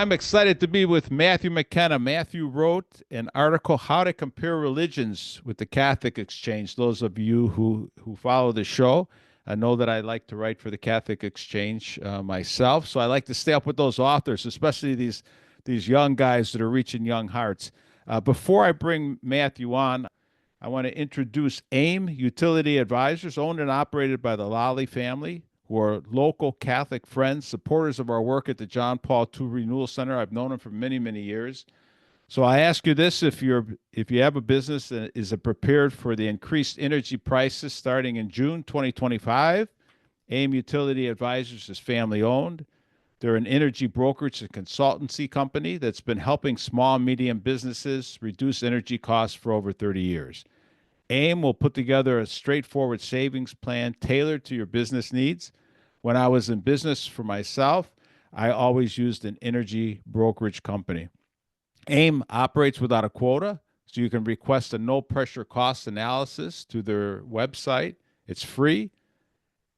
I'm excited to be with Matthew McKenna. Matthew wrote an article, How to Compare Religions with the Catholic Exchange. Those of you who follow the show know that I like to write for the Catholic Exchange myself. So I like to stay up with those authors, especially these young guys that are reaching young hearts. Before I bring Matthew on, I want to introduce AIM Utility Advisors, owned and operated by the Lally family, who are local Catholic friends, supporters of our work at the John Paul II Renewal Center. I've known them for many, many years. So I ask you this: if you have a business that is prepared for the increased energy prices starting in June 2025, AIM Utility Advisors is family owned. They're an energy brokerage and consultancy company that's been helping small and medium businesses reduce energy costs for over 30 years. AIM will put together a straightforward savings plan tailored to your business needs. When I was in business for myself, I always used an energy brokerage company. AIM operates without a quota, so you can request a no-pressure cost analysis to their website. It's free.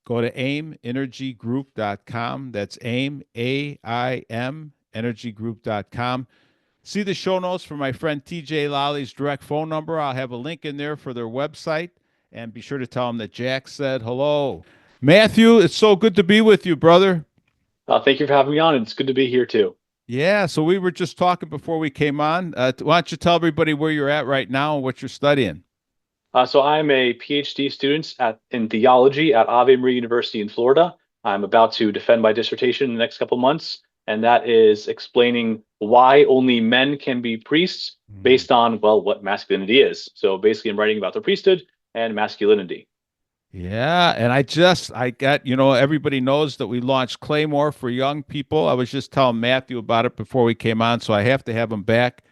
Go to aimenergygroup.com. That's AIM, A-I-M, energygroup.com. See the show notes for my friend TJ Lally's direct phone number. I'll have a link in there for their website. And be sure to tell them that Jack said hello. Matthew, it's so good to be with you, brother. Thank you for having me on. It's good to be here too. Yeah, so we were just talking before we came on. Why don't you tell everybody where you're at right now and what you're studying? So I'm a PhD student in theology at Ave Maria University in Florida. I'm about to defend my dissertation in the next couple months, and that is explaining why only men can be priests Mm. based on, well, what masculinity is. So basically, I'm writing about the priesthood and masculinity. Yeah, and I got, everybody knows that we launched Claymore for young people. I was just telling Matthew about it before we came on, so I have to have him back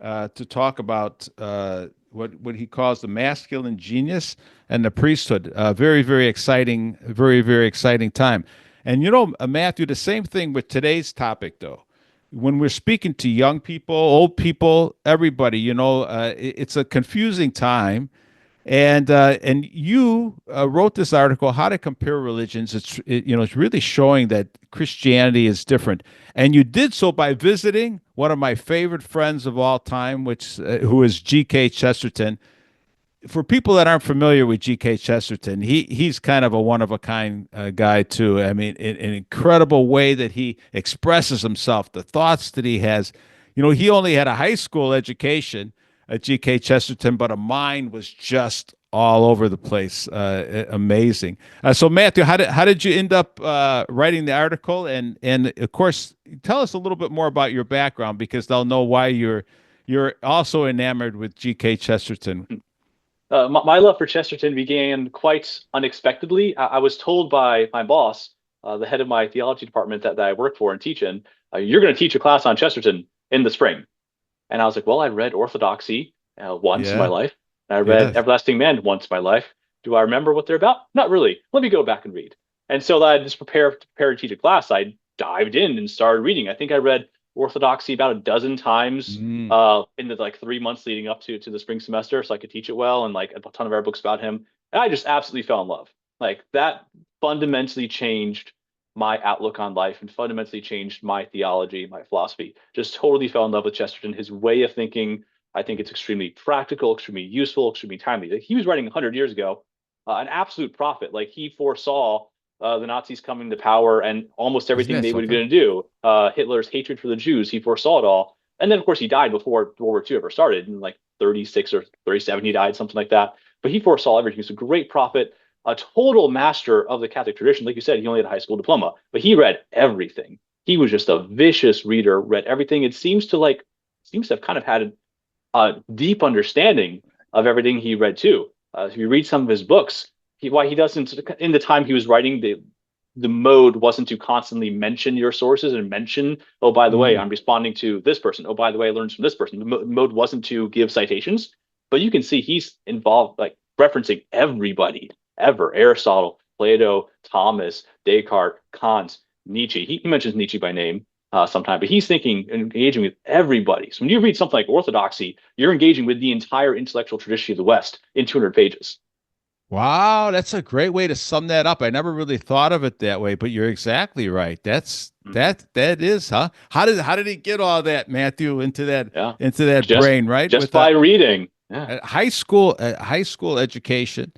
to talk about what he calls the masculine genius and the priesthood. Very, very exciting, very, very exciting time. And Matthew, the same thing with today's topic, though. When we're speaking to young people, old people, everybody, it's a confusing time, and you wrote this article, How to Compare Religions. It's really showing that Christianity is different, and you did so by visiting one of my favorite friends of all time, who is G.K. Chesterton. For people that aren't familiar with G.K. Chesterton, he's kind of a one of a kind guy too. I mean, an incredible way that he expresses himself, the thoughts that he has. He only had a high school education at G.K. Chesterton, but a mind was just all over the place. Amazing. So, Matthew, how did you end up writing the article? And of course, tell us a little bit more about your background because they'll know why you're also enamored with G.K. Chesterton. My love for Chesterton began quite unexpectedly. I was told by my boss, the head of my theology department that I work for and teach in, you're going to teach a class on Chesterton in the spring. And I was like, well, I read Orthodoxy once in my Yeah. life. And I read Yes. Everlasting Man once in my life. Do I remember what they're about? Not really. Let me go back and read. And so that I just prepare to teach a class. I dived in and started reading. I think I read Orthodoxy about a dozen times Mm. in the like 3 months leading up to the spring semester, so I could teach it well, and like a ton of our books about him. And I just absolutely fell in love. Like that fundamentally changed my outlook on life and fundamentally changed my theology, my philosophy. Just totally fell in love with Chesterton, his way of thinking. I think it's extremely practical, extremely useful, extremely timely. Like, he was writing 100 years ago, an absolute prophet. Like he foresaw the Nazis coming to power and almost Isn't everything that they were something? going to do. Hitler's hatred for the Jews, he foresaw it all. And then, of course, he died before World War II ever started in like 36 or 37. He died, something like that. But he foresaw everything. He was a great prophet, a total master of the Catholic tradition. Like you said, he only had a high school diploma, but he read everything. He was just a vicious reader, read everything. It seems to have kind of had a deep understanding of everything he read too. If you read some of his books, why he doesn't in the time he was writing the mode wasn't to constantly mention your sources and mention, oh, by the way, Mm. I'm responding to this person. Oh, by the way, I learned from this person. The mode wasn't to give citations, but you can see he's involved, like referencing everybody ever: Aristotle, Plato, Thomas, Descartes, Kant, Nietzsche. He mentions Nietzsche by name sometime, but he's thinking and engaging with everybody. So when you read something like Orthodoxy, you're engaging with the entire intellectual tradition of the West in 200 pages. Wow, that's a great way to sum that up. I never really thought of it that way, but you're exactly right. Hmm. That is, huh? How did he get all that, Matthew, Yeah, into that just brain, right? just With by reading. Yeah, a high school education.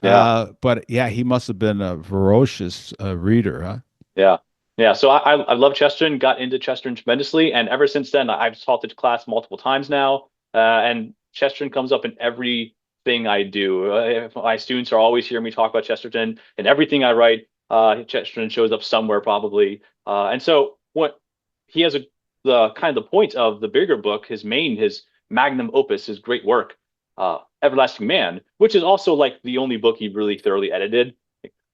yeah, But yeah, he must have been a ferocious reader, huh? yeah, yeah. So I love Chesterton. Got into Chesterton tremendously, and ever since then, I've taught the class multiple times now. And Chesterton comes up in everything I do. My students are always hearing me talk about Chesterton, and everything I write, Chesterton shows up somewhere probably. And so what he has the kind of the point of the bigger book, his magnum opus, his great work, Everlasting Man, which is also like the only book he really thoroughly edited.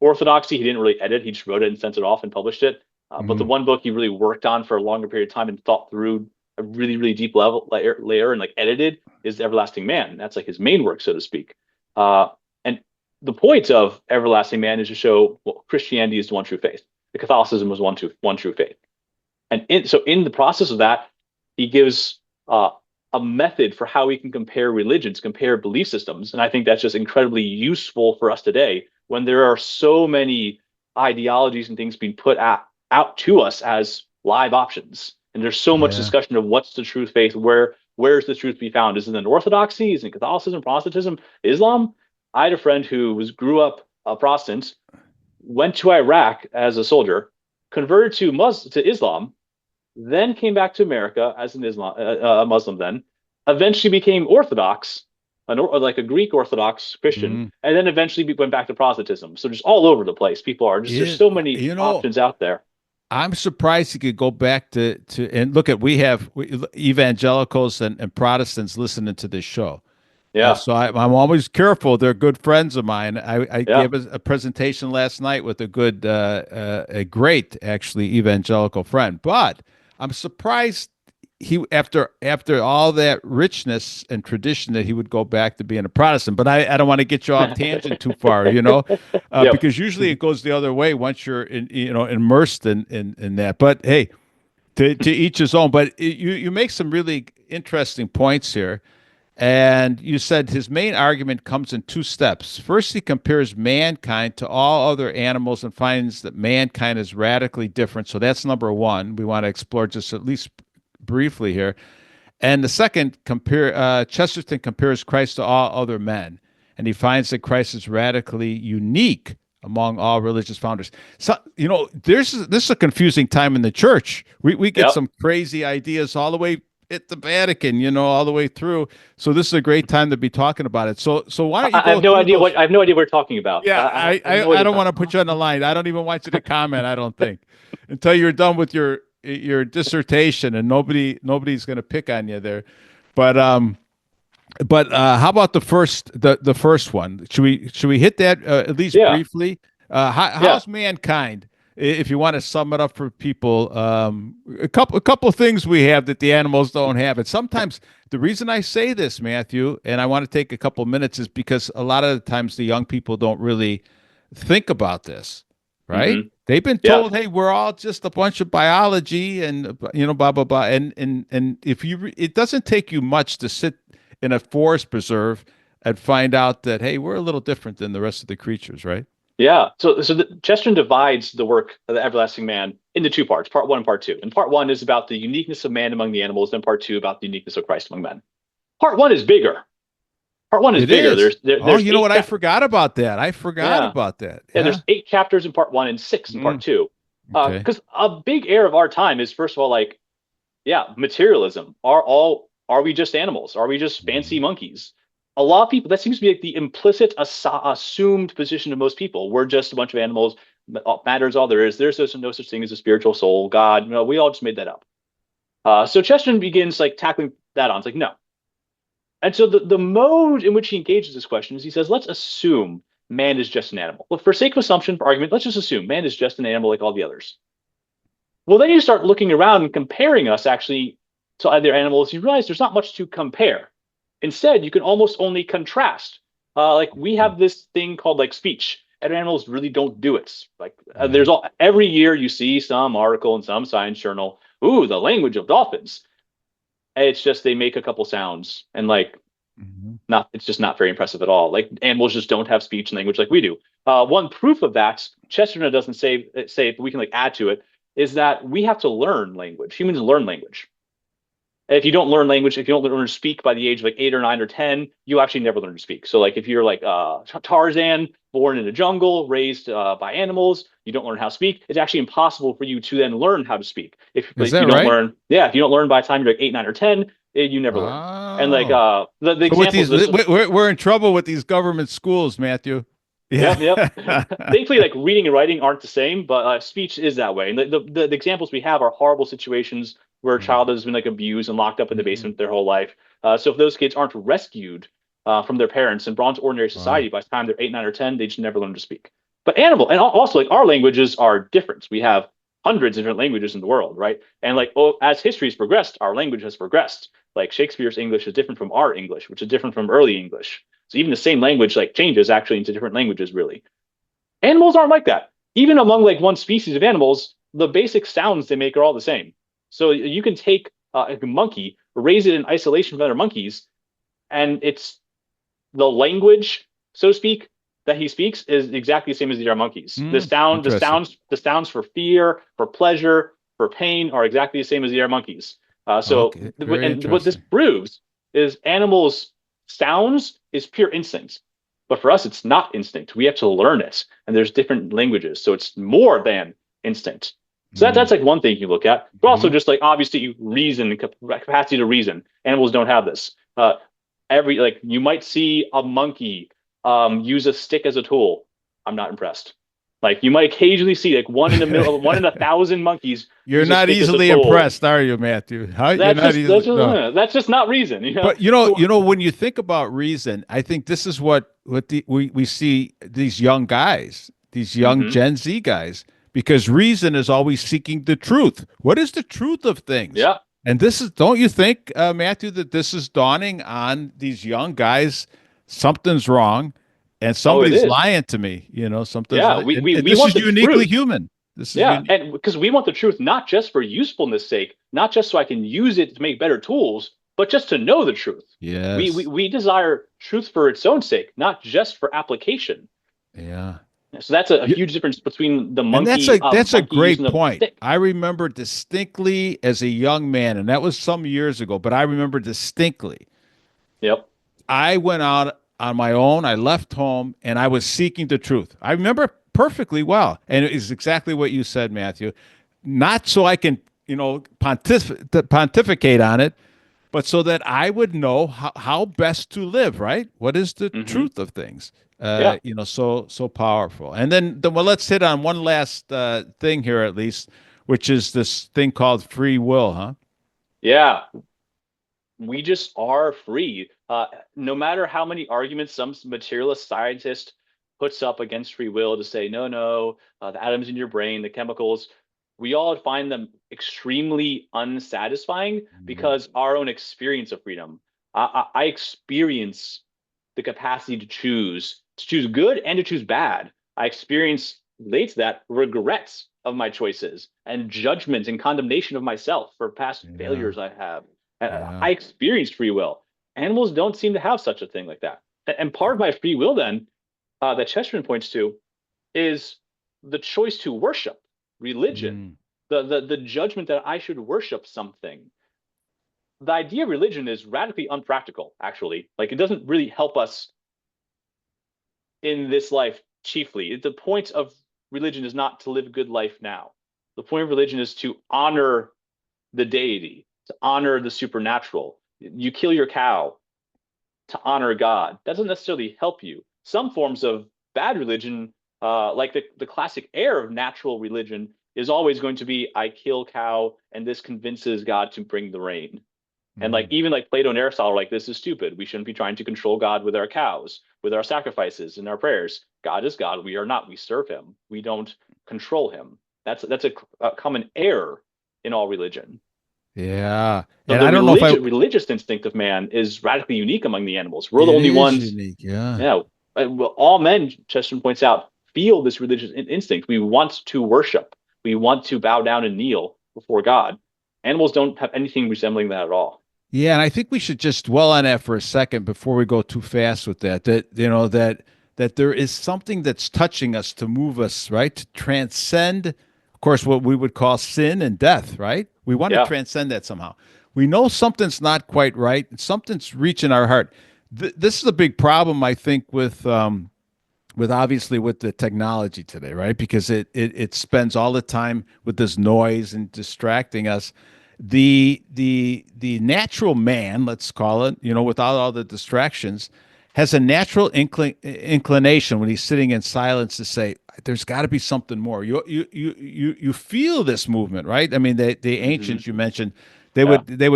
Orthodoxy, he didn't really edit. He just wrote it and sent it off and published it. But the Mm, one book he really worked on for a longer period of time and thought through a really, really deep layer and like edited is Everlasting Man. That's like his main work, so to speak. And the point of Everlasting Man is to show, well, Christianity is the one true faith. The Catholicism was one true faith. And so in the process of that, he gives a method for how we can compare religions, compare belief systems. And I think that's just incredibly useful for us today when there are so many ideologies and things being out to us as live options. And there's so much yeah. discussion of what's the true faith, where's the truth to be found? Is it in Orthodoxy? Is it in Catholicism, Protestantism, Islam? I had a friend who grew up a Protestant, went to Iraq as a soldier, converted to Islam, then came back to America as an a Muslim, then eventually became Orthodox, like a Greek Orthodox Christian, Mm. and then eventually went back to Protestantism. So just all over the place, people are just there's Yeah, so many you know, options out there. I'm surprised he could go back to and look at evangelicals and Protestants listening to this show. And Yeah, so I'm always careful. They're good friends of mine. I yeah. gave a presentation last night with a great, actually, evangelical friend. But I'm surprised after all that richness and tradition that he would go back to being a Protestant. But I don't want to get you off tangent too far, Yep. because usually it goes the other way once you're immersed in that. But hey, to each his own. But you make some really interesting points here. And you said his main argument comes in two steps. First, he compares mankind to all other animals and finds that mankind is radically different. So that's number one. We want to explore just at least briefly here. And the second, Chesterton compares Christ to all other men, and he finds that Christ is radically unique among all religious founders. So, this is a confusing time in the church. We get Yep. some crazy ideas all the way at the Vatican, all the way through. So this is a great time to be talking about it. So why don't you I go have no through idea those? what we're talking about. Yeah, I have no I idea. don't want to put you on the line. I don't even want you to comment. I don't think until you're done with your dissertation, and nobody's going to pick on you there. But how about the first one? Should we hit that at least Yeah, briefly? yeah. How's mankind? If you want to sum it up for people, a couple of things we have that the animals don't have. And sometimes the reason I say this, Matthew, and I want to take a couple minutes, is because a lot of the times the young people don't really think about this, right? Hmm. They've been Yeah. told, "Hey, we're all just a bunch of biology," and blah blah blah. And if it doesn't take you much to sit in a forest preserve and find out that, hey, we're a little different than the rest of the creatures, right? Yeah. So Chesterton divides the work of the Everlasting Man into two parts, part one and part two. And part one is about the uniqueness of man among the animals, and part two about the uniqueness of Christ among men. Part one is bigger. Part one is It bigger. is. Oh, There's you know eight what? I forgot about that. I forgot yeah. about that. Yeah, Yeah. there's eight chapters in part one and six in part Mm, two. okay. Because a big error of our time is first of all, like, yeah, materialism. Are we just animals? Are we just fancy Mhm. monkeys? A lot of people, that seems to be like the implicit assumed position of most people. We're just a bunch of animals. Matter's all there is. There's no such thing as a spiritual soul, God. We all just made that up. So Chesterton begins like tackling that on. It's like, no. And so the mode in which he engages this question is he says, let's assume man is just an animal. Well, for sake of assumption, for argument, let's just assume man is just an animal like all the others. Well, then you start looking around and comparing us actually to other animals. You realize there's not much to compare. Instead, you can almost only contrast. Like we have this thing called like speech. Other animals really don't do it. Like Yeah. every year you see some article in some science journal. Ooh, the language of dolphins. And it's just they make a couple sounds and like Mhm. Not, it's just not very impressive at all. Like animals just don't have speech and language like we do. One proof of that, Chesterton doesn't say, but we can like add to it, is that we have to learn language. Humans learn language. If you don't learn language, if you don't learn to speak by the age of like 8 or 9 or 10, you actually never learn to speak. So like if you're like Tarzan, born in a jungle, raised by animals, you don't learn how to speak. It's actually impossible for you to then learn how to speak. Is If that you don't right? learn, yeah, if you don't learn by the time you're like 8, 9, or 10, you never learn. And like Oh. the So with examples these, of this, we're in trouble with these government schools, Matthew. Yeah. yep, yep. Thankfully, like reading and writing aren't the same, but speech is that way. And the examples we have are horrible situations where a child has been like abused and locked up in the Mhm. basement their whole life. So if those kids aren't rescued from their parents and brought into ordinary Wow. society by the time they're 8, 9, or 10, they just never learn to speak. But and also like our languages are different. We have hundreds of different languages in the world, right? And like as history has progressed, our language has progressed. Like Shakespeare's English is different from our English, which is different from early English. So even the same language like changes actually into different languages, really. Animals aren't like that. Even among like one species of animals, the basic sounds they make are all the same. So you can take a monkey, raise it in isolation from other monkeys, and it's the language, so to speak, that he speaks is exactly the same as the other monkeys. Hmm. Interesting. The sounds for fear, for pleasure, for pain are exactly the same as the other monkeys. Okay. Very And what this interesting. proves is animals' sounds is pure instinct. But for us, it's not instinct. We have to learn it. And there's different languages. So it's more than instinct. So that's like one thing you look at. But also Mm-hmm. just like obviously reason, capacity to reason. Animals don't have this. Every like you might see a monkey use a stick as a tool. I'm not impressed. Like you might occasionally see like one in 1,000 monkeys You're use a not stick as a easily tool. impressed, are you, Matthew? Huh? You're not easily. No. That's just not reason, you know. But when you think about reason, I think this is what we see these young guys, these young Hmm. Gen Z guys, because reason is always seeking the truth. What is the truth of things? Yeah. And this is, don't you think, Matthew, that this is dawning on these young guys? Something's wrong, and Oh, it somebody's is. lying to me. Something's, Yeah. and We this want is the uniquely truth. human. This is Yeah, unique. and because we want the truth not just for usefulness sake, not just so I can use it to make better tools, but just to know the truth. Yes. We desire truth for its own sake, not just for application. Yeah. So that's a huge difference between the And that's a monkey using great a point. stick. I remember distinctly as a young man, and that was some years ago, but I remember distinctly. Yep. I went out on my own. I left home and I was seeking the truth. I remember perfectly well. And it is exactly what you said, Matthew. Not so I can, pontificate on it, but so that I would know how best to live, right? What is the Hmm. truth of things? Yeah. So powerful. And then well, let's hit on one last thing here, at least, which is this thing called free will, huh? Yeah. We just are free. No matter how many arguments some materialist scientist puts up against free will to say, no, no, the atoms in your brain, the chemicals, we all find them extremely unsatisfying Mm. because our own experience of freedom. I experience the capacity to choose good and to choose bad. I experience, relate to that, regrets of my choices and judgment and condemnation of myself for past Yeah, failures I have. I yeah. experienced free will. Animals don't seem to have such a thing like that. And part of my free will, then, that Chesterton points to, is the choice to worship religion, Mm. the judgment that I should worship something. The idea of religion is radically unpractical, actually. Like, it doesn't really help us in this life chiefly. The point of religion is not to live a good life now. The point of religion is to honor the deity, to honor the supernatural. You kill your cow to honor God. That doesn't necessarily help you. Some forms of bad religion, like the classic air of natural religion, is always going to be I kill cow and this convinces God to bring the rain. And like Mm. even like Plato and Aristotle are like, this is stupid. We shouldn't be trying to control God with our cows, with our sacrifices and our prayers. God is God. We are not. We serve him. We don't control him. That's a common error in all religion. Yeah. So And the I don't know if religious instinct of man is radically unique among the animals. We're the it only is ones. unique. Yeah. Yeah, well, all men, Chesterton points out, feel this religious instinct. We want to worship. We want to bow down and kneel before God. Animals don't have anything resembling that at all. Yeah, and I think we should just dwell on that for a second before we go too fast with that. That there is something that's touching us to move us, right? To transcend, of course, what we would call sin and death, right? We want to Yeah. transcend that somehow. We know something's not quite right, and something's reaching our heart. This is a big problem, I think, with obviously with the technology today, right? Because it spends all the time with this noise and distracting us. The natural man, let's call it, without all the distractions, has a natural inclination when he's sitting in silence to say, "There's got to be something more." You feel this movement, right? I mean, the Hmm. ancients you mentioned, Yeah. they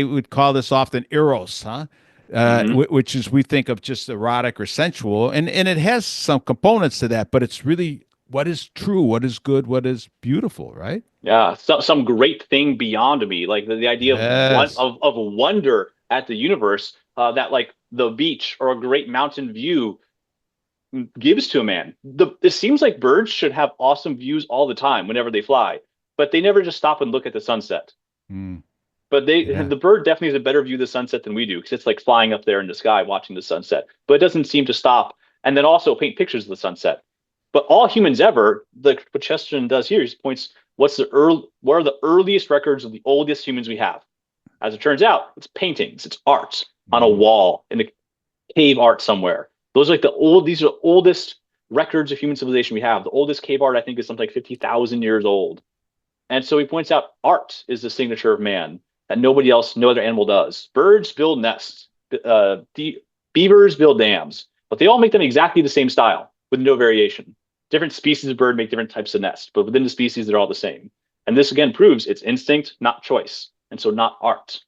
would call this often eros, huh? Hmm. Which is we think of just erotic or sensual, and it has some components to that, but it's really what is true, what is good, what is beautiful, right? Yeah. Some great thing beyond me, like the idea of Yes. of wonder at the universe, that like the beach or a great mountain view gives to a man. It seems like birds should have awesome views all the time whenever they fly, but they never just stop and look at the sunset. Mm, But yeah. the bird definitely has a better view of the sunset than we do because it's like flying up there in the sky watching the sunset. But it doesn't seem to stop and then also paint pictures of the sunset. But all humans ever, like what Chesterton does here, he points what are the earliest records of the oldest humans we have? As it turns out, it's paintings, it's art on a Mm. wall in the cave art somewhere. These are the oldest records of human civilization we have. The oldest cave art I think is something like 50,000 years old. And so he points out art is the signature of man that nobody else, no other animal does. Birds build nests, beavers build dams, but they all make them exactly the same style with no variation. Different species of bird make different types of nests, but within the species, they're all the same. And this again proves it's instinct, not choice, and so not art.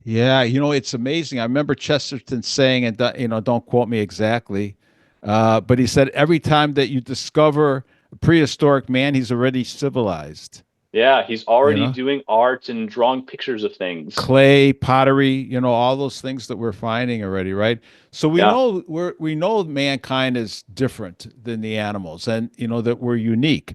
Yeah, it's amazing. I remember Chesterton saying, and don't quote me exactly, but he said every time that you discover a prehistoric man, he's already civilized. Yeah, he's You already know, doing art and drawing pictures of things. clay, pottery, all those things that we're finding already, right? So Yeah. we know mankind is different than the animals, and that we're unique,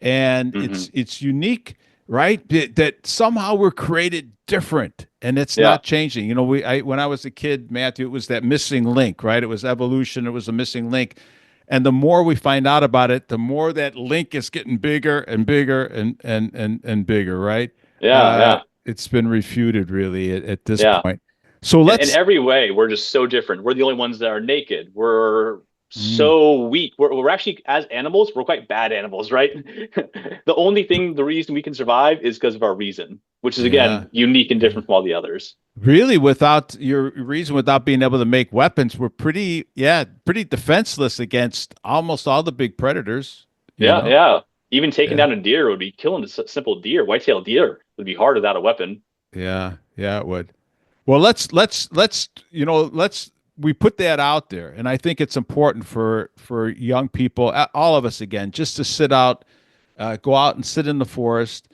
and Hmm. it's unique, right? That somehow we're created different, and it's Yeah. not changing. When I was a kid, Matthew, it was that missing link, right? It was evolution. It was a missing link. And the more we find out about it, the more that link is getting bigger and bigger and bigger, right? Yeah. Yeah. It's been refuted really at this Yeah. point. So And in let's. every way, we're just so different. We're the only ones that are naked. We're Mm, so weak. We're actually, as animals, we're quite bad animals, right? The reason we can survive is because of our reason, which is yeah. again unique and Yeah. different from all the others. Really, without your reason, without being able to make weapons, we're pretty defenseless against almost all the big predators, you Yeah, know? yeah. Even taking Yeah. down a deer would be killing a simple deer. White-tailed deer would be hard without a weapon. Yeah. Yeah, it would. Well, let's we put that out there, and I think it's important for young people, all of us again, just to sit out, go out and sit in the forest.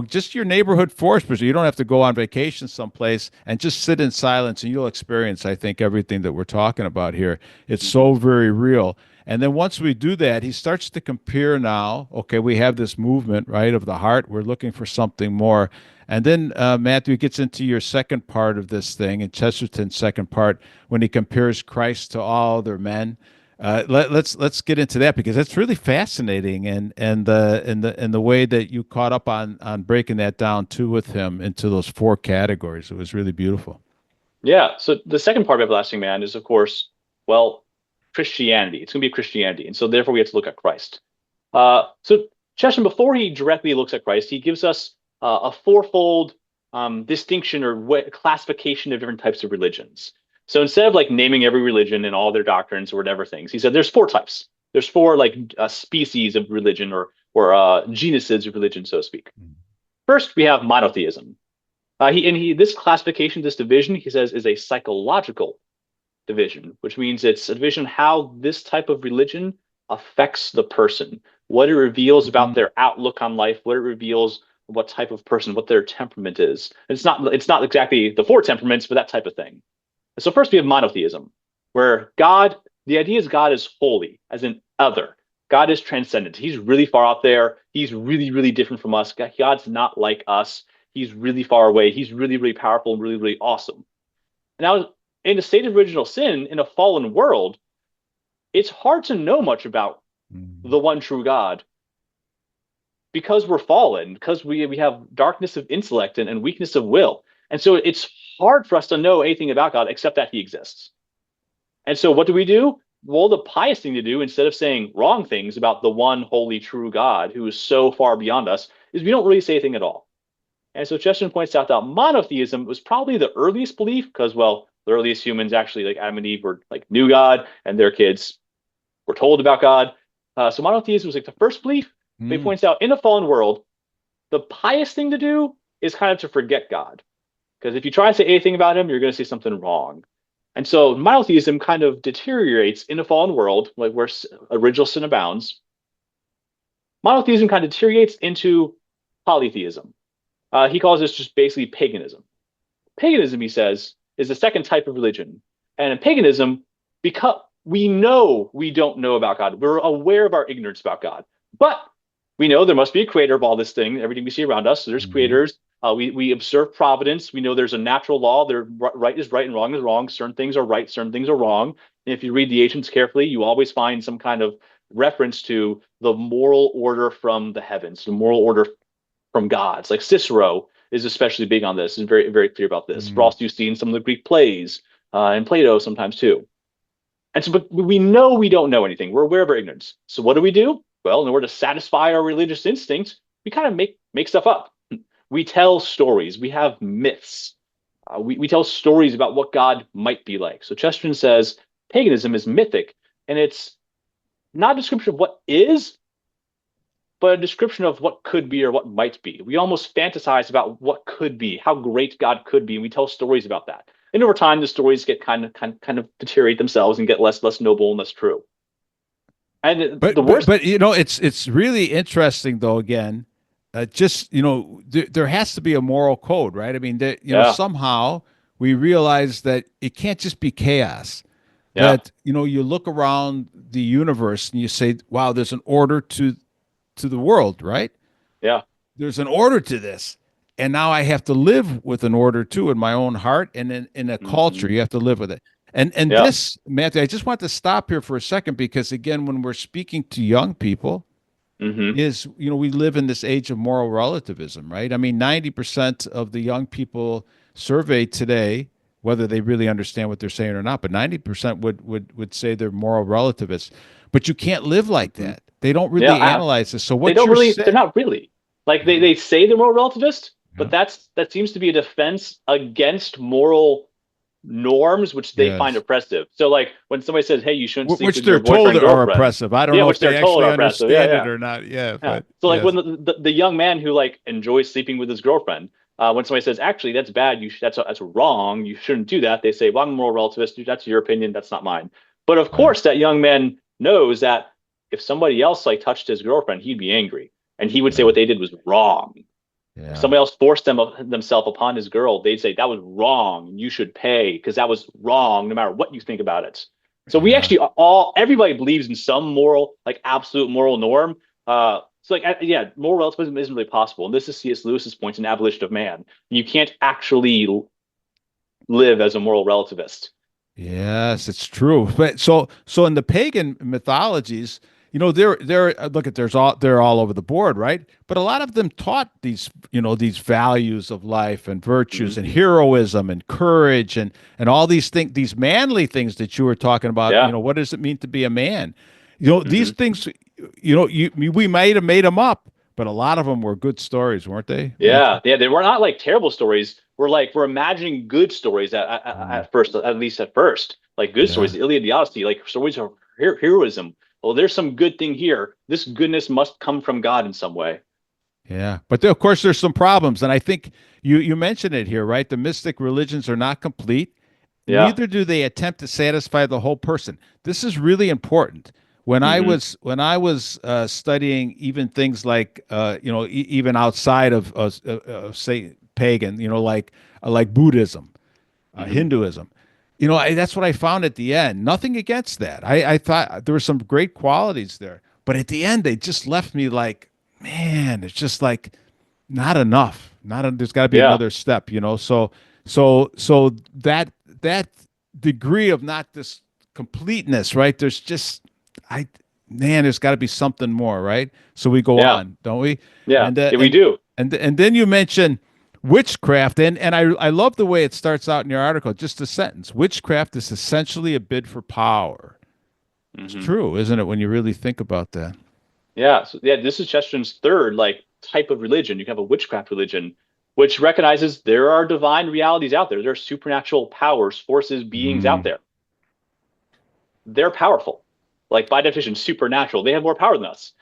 Just your neighborhood forest preserve. You don't have to go on vacation someplace and just sit in silence, and you'll experience, I think, everything that we're talking about here. It's Hmm. so very real. And then once we do that, he starts to compare now. Okay, we have this movement, right, of the heart. We're looking for something more. And then Matthew gets into your second part of this thing, and Chesterton's second part, when he compares Christ to all other men. Let's get into that because that's really fascinating, and the way that you caught up on breaking that down too with him into those four categories. It was really beautiful. Yeah. So the second part of Everlasting Man is, of course, well, Christianity. It's going to be Christianity, and so therefore we have to look at Christ. So Chesterton, before he directly looks at Christ, he gives us a fourfold distinction or classification of different types of religions. So instead of like naming every religion and all their doctrines or whatever things, he said there's four types. There's four like species of religion or genuses of religion, so to speak. First, we have monotheism. He this classification, this division, he says, is a psychological division, which means it's a division how this type of religion affects the person, what it reveals about Mm, their outlook on life, what it reveals what type of person, what their temperament is. It's not exactly the four temperaments, but that type of thing. So first we have monotheism, where the idea is God is holy, as in other. God is transcendent. He's really far out there. He's really, really different from us. God's not like us. He's really far away. He's really, really powerful and really, really awesome. Now, in a state of original sin, in a fallen world, it's hard to know much about Mhm. the one true God because we're fallen, because we have darkness of intellect and weakness of will. And so it's hard for us to know anything about God except that he exists. And so what do? Well, the pious thing to do, instead of saying wrong things about the one holy true God who is so far beyond us, is we don't really say anything at all. And so Chesterton points out that monotheism was probably the earliest belief because, well, the earliest humans actually, like Adam and Eve, were like knew God, and their kids were told about God. So monotheism was like the first belief. But he Mm. points out in a fallen world, the pious thing to do is kind of to forget God. Because if you try and say anything about him, you're going to say something wrong. And so monotheism kind of deteriorates in a fallen world, like where original sin abounds. Monotheism kind of deteriorates into polytheism. He calls this just basically paganism. Paganism, he says, is the second type of religion. And in paganism, because we know we don't know about God, we're aware of our ignorance about God, but we know there must be a creator of all this thing, everything we see around us. So there's Mhm. creators. We observe providence. We know there's a natural law. There, right is right and wrong is wrong. Certain things are right, certain things are wrong. And if you read the ancients carefully, you always find some kind of reference to the moral order from the heavens, the moral order from gods. Like Cicero is especially big on this and very, very clear about this. For Mm. also you see in some of the Greek plays and Plato sometimes too. And so, but we know we don't know anything. We're aware of our ignorance. So what do? Well, in order to satisfy our religious instincts, we kind of make stuff up. We tell stories. We have myths. We tell stories about what God might be like. So Chesterton says paganism is mythic, and it's not a description of what is, but a description of what could be or what might be. We almost fantasize about what could be, how great God could be, and we tell stories about that. And over time, the stories get kind of deteriorate themselves and get less noble and less true. And But the worst, it's really interesting though. Again, just there has to be a moral code, right? I mean, yeah, somehow we realize that it can't just be chaos. yeah, That you look around the universe and you say, "Wow, there's an order to the world, right? yeah, There's an order to this." And now I have to live with an order too in my own heart and in a culture. hmm, You have to live with it. And yeah, this, Matthew, I just want to stop here for a second because again, when we're speaking to young people, hmm, is we live in this age of moral relativism, right? I mean, 90% of the young people surveyed today, whether they really understand what they're saying or not, but 90% would say they're moral relativists. But you can't live like hmm, that. They don't yeah. really analyze this. So They what don't you're really. They're saying, not really like yeah, they say they're moral relativist, but yeah, that seems to be a defense against moral norms which they find yes, oppressive. So like when somebody says, "Hey, you shouldn't sleep which with your they're told boyfriend are girlfriend," oppressive. I don't yeah, know which if they they're told actually are oppressive. Yeah, understand it yeah, or not. Yeah, yeah. but So like when yes, the young man who like enjoys sleeping with his girlfriend, when somebody says, "Actually, that's bad. That's wrong. You shouldn't do that," they say, "Well, I'm a moral relativist. That's your opinion. That's not mine." But of right, course, that young man knows that if somebody else like touched his girlfriend, he'd be angry, and he would say yeah, what they did was wrong. If yeah, somebody else forced themselves upon his girl, they'd say that was wrong. You should pay because that was wrong, no matter what you think about it. So we yeah. actually everybody believes in some moral, like absolute moral norm. So like yeah, moral relativism isn't really possible. And this is C.S. Lewis's point in Abolition of Man. You can't actually live as a moral relativist. Yes, it's true. But so in the pagan mythologies, they're look at they're all over the board, right? But a lot of them taught these values of life and virtues Mm-hmm. and heroism and courage and all these things, these manly things that you were talking about. Yeah. What does it mean to be a man? These Mm-hmm. things, we might have made them up, but a lot of them were good stories, weren't they, Matthew? Yeah, yeah, they were not like terrible stories. We're imagining good stories Mm, at first, at least at first, like good stories, yeah. the Iliad, the Odyssey, like stories of heroism. Well, there's some good thing here. This goodness must come from God in some way. Yeah, but of course there's some problems, and I think you mentioned it here, right? The mystic religions are not complete. Yeah. Neither do they attempt to satisfy the whole person. This is really important. Hmm. When I was studying even things like even outside of say pagan, like Buddhism, Hmm. Hinduism, that's what I found at the end. Nothing against that. I thought there were some great qualities there, but at the end they just left me like, man, it's just like not enough, There's got to be Yeah. another step, so that degree of not this completeness, right? There's just I man, there's got to be something more, right? So we go Yeah. on, don't we? Yeah. And Yeah, we do. and then you mention witchcraft, and I love the way it starts out in your article, just a sentence. Witchcraft is essentially a bid for power. It's Hmm. true, isn't it, when you really think about that? Yeah. So yeah, this is Chesterton's third like type of religion. You can have a witchcraft religion, which recognizes there are divine realities out there. There are supernatural powers, forces, beings out Mm, there. They're powerful. Like by definition, supernatural. They have more power than us.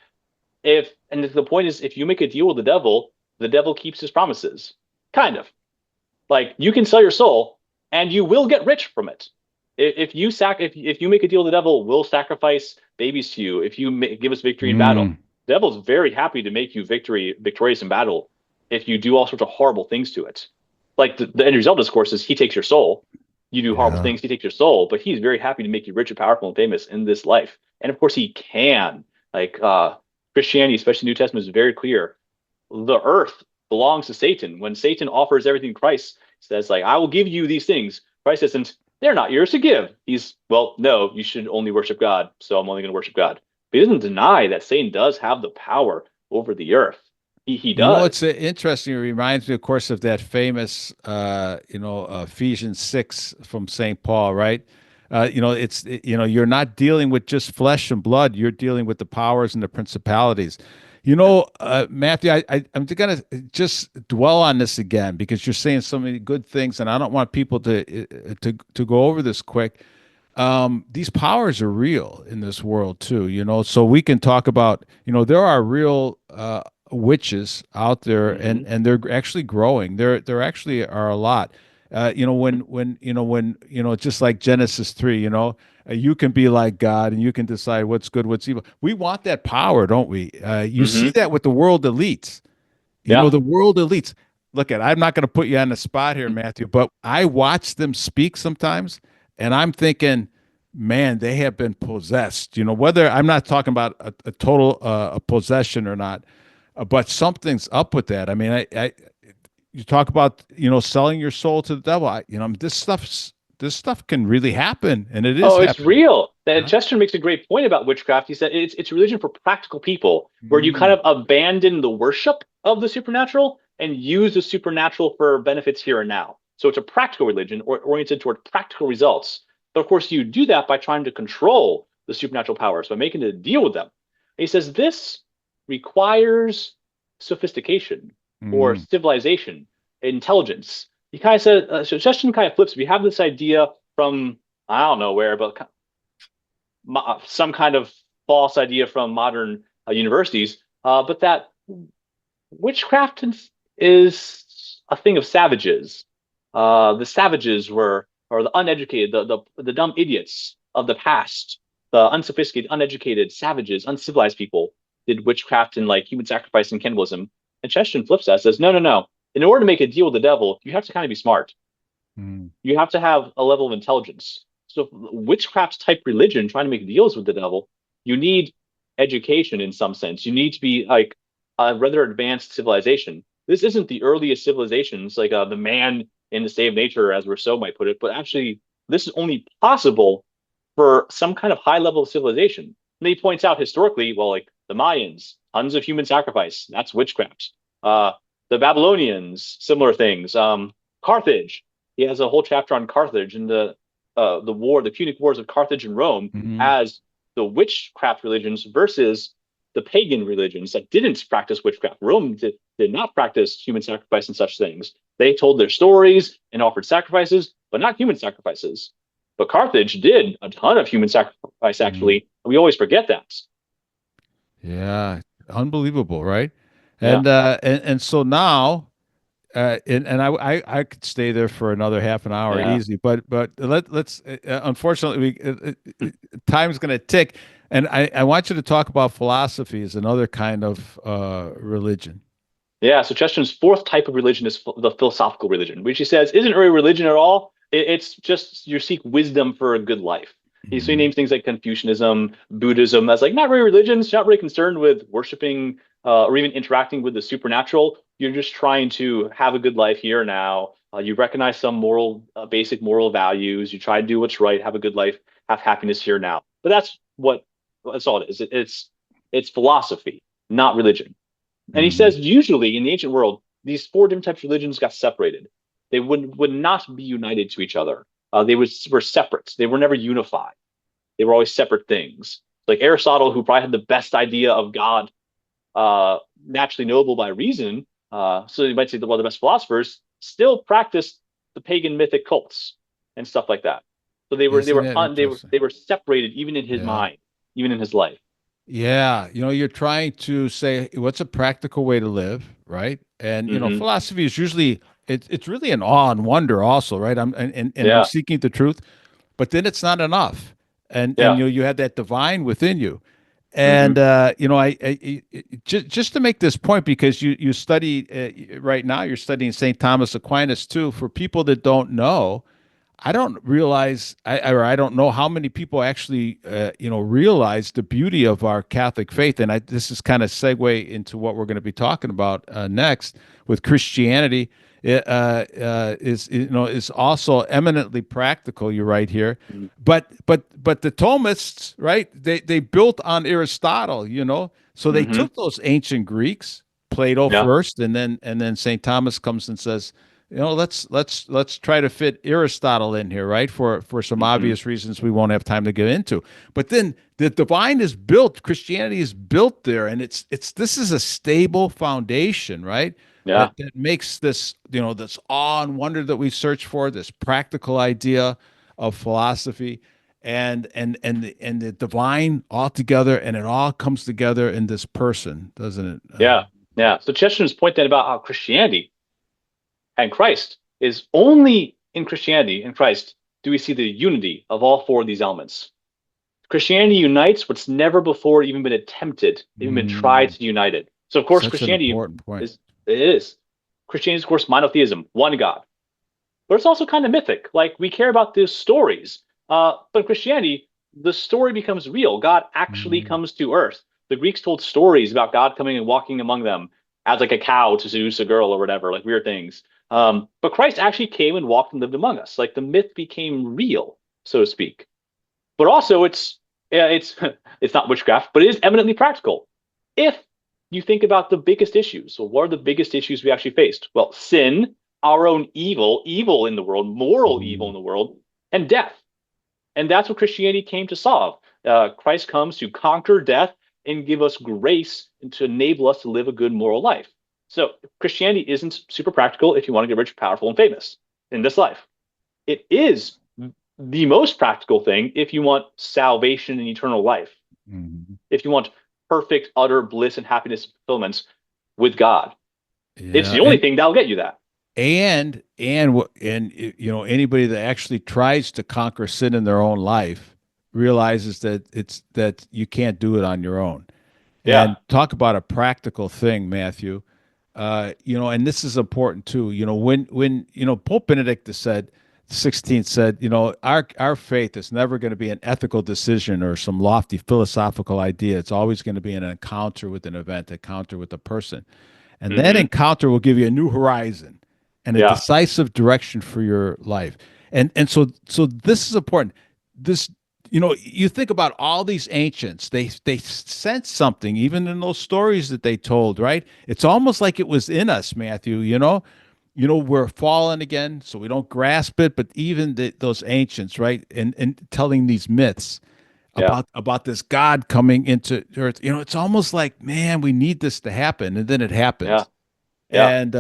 If and the point is, if you make a deal with the devil keeps his promises. Kind of. Like you can sell your soul and you will get rich from it. If you make a deal with the devil, we'll sacrifice babies to you if you give us victory in battle. mm, The devil's very happy to make you victorious in battle if you do all sorts of horrible things to it. Like the end result, of course, is he takes your soul. You do horrible yeah. things, he takes your soul, but he's very happy to make you rich and powerful and famous in this life. And of course, he can. Like Christianity, especially New Testament, is very clear. The earth belongs to Satan. When Satan offers everything to Christ, says like, "I will give you these things." Christ says, "They're not yours to give." He's well, no, you should only worship God. So I'm only going to worship God. But he doesn't deny that Satan does have the power over the earth. He It's does. interesting. It reminds me, of course, of that famous, Ephesians 6 from St. Paul, right? You're not dealing with just flesh and blood. You're dealing with the powers and the principalities. Matthew, I'm going to just dwell on this again because you're saying so many good things, and I don't want people to go over this quick. These powers are real in this world too, so we can talk about, there are real witches out there, Mm-hmm. and they're actually growing. There actually are a lot. Just like Genesis 3, you can be like God and you can decide what's good, what's evil. We want that power, don't we? You see Mm-hmm. that with the world elites. Yeah. The world elites. Look, I'm not going to put you on the spot here, Matthew, but I watch them speak sometimes, and I'm thinking, man, they have been possessed. Whether I'm not talking about a total a possession or not, but something's up with that. I mean, you talk about selling your soul to the devil. This stuff can really happen, and it is Oh, it's happening. real. And Huh? Chester makes a great point about witchcraft. He said it's religion for practical people, where you kind Mm, of abandon the worship of the supernatural and use the supernatural for benefits here and now. So it's a practical religion oriented toward practical results. But of course, you do that by trying to control the supernatural powers, by making a deal with them. And he says this requires sophistication or mm, civilization, intelligence. He kind of said, so Chesterton kind of flips. We have this idea from I don't know where, but some kind of false idea from modern universities, but that witchcraft is a thing of savages. The savages or the uneducated, the dumb idiots of the past, the unsophisticated, uneducated savages, uncivilized people did witchcraft and like human sacrifice and cannibalism. And Chesterton flips that, says, no, no, no. In order to make a deal with the devil, you have to kind of be smart. mm, You have to have a level of intelligence. So witchcraft type religion, trying to make deals with the devil, you need education in some sense. You need to be like a rather advanced civilization. This isn't the earliest civilizations, like the man in the state of nature, as Rousseau might put it, but actually, this is only possible for some kind of high level of civilization. And he points out historically, well, like the Mayans, tons of human sacrifice. That's witchcraft. Uh, the Babylonians, similar things. Carthage, he has a whole chapter on Carthage and the Punic Wars of Carthage and Rome mm, as the witchcraft religions versus the pagan religions that didn't practice witchcraft. Rome did not practice human sacrifice and such things. They told their stories and offered sacrifices, but not human sacrifices. But Carthage did a ton of human sacrifice, mm. actually. We always forget that. Yeah, unbelievable, right? Yeah. And so now, and I could stay there for another half an hour Yeah. easy, but let's unfortunately time's going to tick, and I want you to talk about philosophy as another kind of religion. Yeah, so Chesterton's fourth type of religion is the philosophical religion, which he says isn't really religion at all. It's just you seek wisdom for a good life. So he Mm, names things like Confucianism, Buddhism as like not really religions, not really concerned with worshiping or even interacting with the supernatural You're just trying to have a good life here and now. You recognize some basic moral values. You try to do what's right, have a good life, have happiness here now. But that's all it is. It's philosophy, not religion. And he Hmm. says usually in the ancient world, these four different types of religions got separated. They would not be united to each other. Were separate. They were never unified. They were always separate things. Like Aristotle, who probably had the best idea of God, naturally knowable by reason. So you might say that one of the best philosophers still practiced the pagan mythic cults and stuff like that. So Isn't that interesting? they were separated even in his Yeah. mind, even in his life. Yeah, you're trying to say what's a practical way to live, right? And Hmm. philosophy is usually it's really an awe and wonder also, right? And I'm Yeah, seeking the truth, but then it's not enough. And yeah. you have that divine within you. And Hmm. just to make this point, because you study right now, you're studying St. Thomas Aquinas too. For people that don't know, I don't realize, I don't know how many people actually, realize the beauty of our Catholic faith. And this is kind of segue into what we're going to be talking about next with Christianity. It, is also eminently practical. You're right here, but the Thomists, right? They built on Aristotle, so they Hmm. took those ancient Greeks, Plato Yeah. first, and then St. Thomas comes and says, let's try to fit Aristotle in here, right? For some Hmm. obvious reasons we won't have time to get into. But then the divine is built, Christianity is built there, and this is a stable foundation, right? Yeah. That makes this, this awe and wonder that we search for, this practical idea of philosophy and the divine all together, and it all comes together in this person, doesn't it? Yeah. Yeah. So Chesterton's point then about how Christianity and Christ is only in Christianity and Christ do we see the unity of all four of these elements. Christianity unites what's never before even been attempted, even been tried Mm, to unite it. So of course such an Christianity important point. is it is. Christianity is of course monotheism, one God. But it's also kind of mythic. Like we care about the stories. But in Christianity, the story becomes real. God actually Mm. comes to earth. The Greeks told stories about God coming and walking among them as like a cow to seduce a girl or whatever, like weird things. But Christ actually came and walked and lived among us. Like the myth became real, so to speak. But also, it's it's not witchcraft, but it is eminently practical. If you think about the biggest issues, so what are the biggest issues we actually faced? Well, sin, our own evil in the world, moral evil in Mm. the world, and death. And that's what Christianity came to solve. Christ comes to conquer death and give us grace and to enable us to live a good moral life. So Christianity isn't super practical if you want to get rich, powerful, and famous in this life. It is the most practical thing if you want salvation and eternal life, Mhm. if you want perfect, utter bliss and happiness and fulfillment with God. It's Yeah, the only thing that'll get you that. and anybody that actually tries to conquer sin in their own life realizes that you can't do it on your own. Yeah. And talk about a practical thing, Matthew. And this is important too. When Pope Benedict said, 16th said, our faith is never going to be an ethical decision or some lofty philosophical idea. It's always going to be an encounter with an event, encounter with a person. And that Hmm. encounter will give you a new horizon and a Yeah. decisive direction for your life. And so this is important. This you think about all these ancients, they sense something even in those stories that they told, right? It's almost like it was in us, Matthew, we're fallen again, so we don't grasp it, but even those ancients, right? And telling these myths Yeah. about this God coming into earth, it's almost like, man, we need this to happen, and then it Yeah. happens. Yeah. And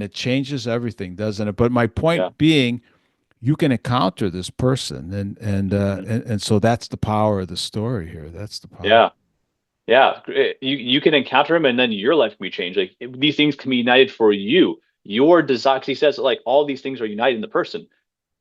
it changes everything, doesn't it? But my Yeah. point being, you can encounter this person, Hmm. and so that's the power of the story here. That's the power. Yeah. Yeah. You can encounter him and then your life can be changed. Like these things can be united for you. Your desire, 'cause he says like all these things are united in the person.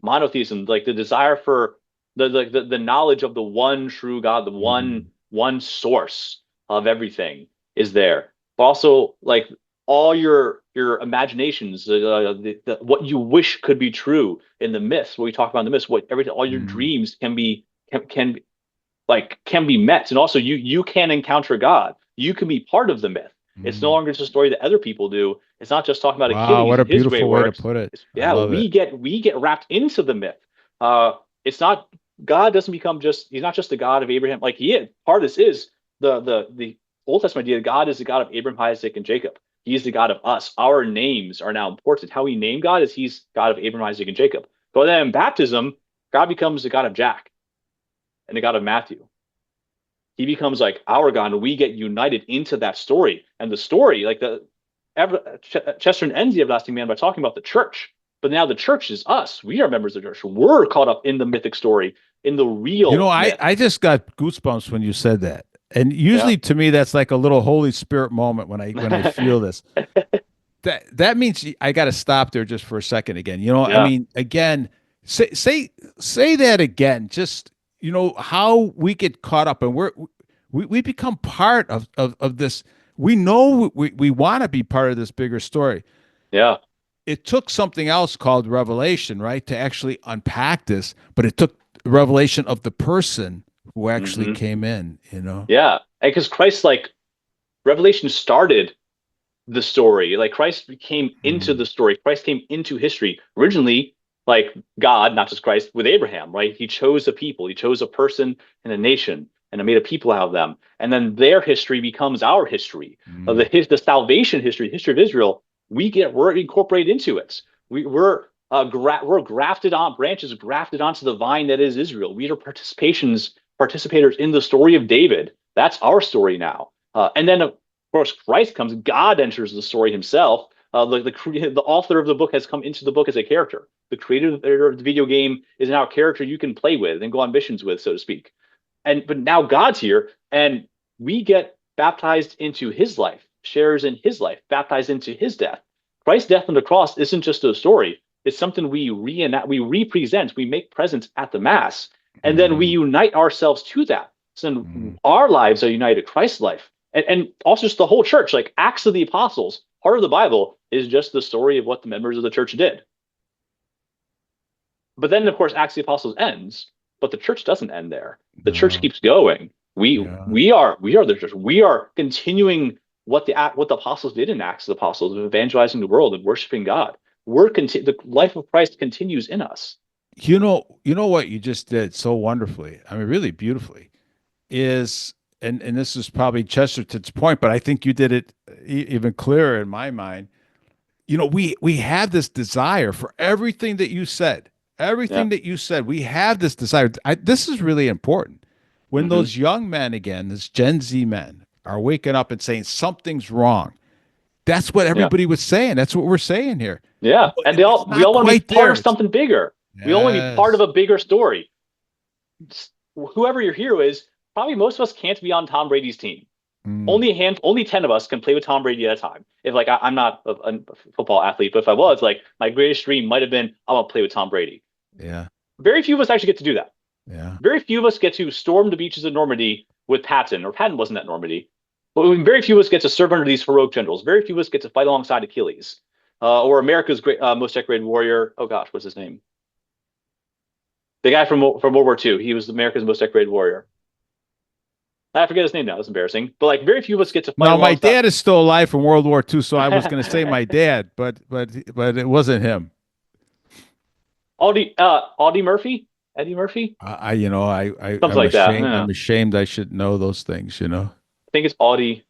Monotheism, like the desire for the knowledge of the one true God, the Mhm. one source of everything is there. But also like all your imaginations, what you wish could be true in the myths, what we talk about in the myths, what everything, all your Mm. dreams can be met, and also you can encounter God. You can be part of the myth. It's no Mm. longer just a story that other people do. It's not just talking about Wow, what Achilles a and his great beautiful way to works. put it. It's, I yeah, love it. we get wrapped into the myth. It's not God doesn't become just he's not just the God of Abraham. Like he is. Part of this is the Old Testament idea that God is the God of Abraham, Isaac, and Jacob. He is the God of us. Our names are now important. How we name God is he's God of Abraham, Isaac, and Jacob. But then in baptism, God becomes the God of Jack and the God of Matthew. He becomes like our God, and we get united into that story. And the story, like Chesterton ends the Everlasting Man by talking about the church. But now the church is us. We are members of the church. We're caught up in the mythic story, in the You know, real myth. I just got goosebumps when you said that. And Yeah. usually to me that's like a little Holy Spirit moment when I feel this. That means I got to stop there just for a second again. You know, I Yeah. mean, again, say that again. Just how we get caught up and we become part of this. We know we want to be part of this bigger story. Yeah. It took something else called revelation, right, to actually unpack this, but it took revelation of the person who actually Hmm. came in. Yeah. And because Christ, like, Revelation started the story. Like Christ came into Mm, the story. Christ came into history. Originally, like God, not just Christ, with Abraham, right? He chose a people. He chose a person and a nation and made a people out of them. And then their history becomes our history. mm, The salvation history, history of Israel, we're incorporated into it. We're grafted on branches, grafted onto the vine that is Israel. We are participators in the story of David. That's our story now. And then course, Christ comes, God enters the story himself. The author of the book has come into the book as a character. The creator of the video game is now a character you can play with and go on missions with, so to speak. But now God's here, and we get baptized into his life, shares in his life, baptized into his death. Christ's death on the cross isn't just a story. It's something we reenact, we represent, we make present at the Mass, and then we mm, unite ourselves to that. So mm. our lives are united to Christ's life, and also just the whole church. Like Acts of the Apostles, part of the Bible is just the story of what the members of the church did. But then, of course, Acts of the Apostles ends, but the church doesn't end there. The church No, keeps going. We yeah. we are we are the church. We are continuing what the apostles did in Acts of the Apostles, of evangelizing the world and worshiping God. The life of Christ continues in us. You know what you just did so wonderfully. I mean, really beautifully is, and this is probably Chesterton's point, but I think you did it even clearer in my mind. We have this desire for everything that you said. Yeah. Everything that you said, we have this desire. This is really important. When Hmm. those young men, again, this Gen Z men, are waking up and saying something's wrong, that's what Yeah. everybody was saying. That's what we're saying here. Yeah. And It's we not all want to be quite part there. of something bigger. We all want to be part of Yes. a bigger story. Whoever your hero is, probably most of us can't be on Tom Brady's team. Mm, Only 10 of us can play with Tom Brady at a time. If like I'm not a football athlete, but if I was, like my greatest dream might have been I want to play with Tom Brady. yeah. Very few of us actually get to do that. Yeah. Very few of us get to storm the beaches of Normandy with Patton, or Patton wasn't at Normandy. But very few of us get to serve under these heroic generals. Very few of us get to fight alongside Achilles, or America's great most decorated warrior. Oh gosh, what's his name? The guy from World War II. He was America's most decorated warrior. I forget his name now. It's embarrassing. But like very few of us get to fight Now, my alongside. dad is still alive from World War II, so I was going to say my dad, but it wasn't him. Audie Murphy, Eddie Murphy, something I'm like that. ashamed. Yeah. I'm ashamed. I should know those things. I think it's Audie,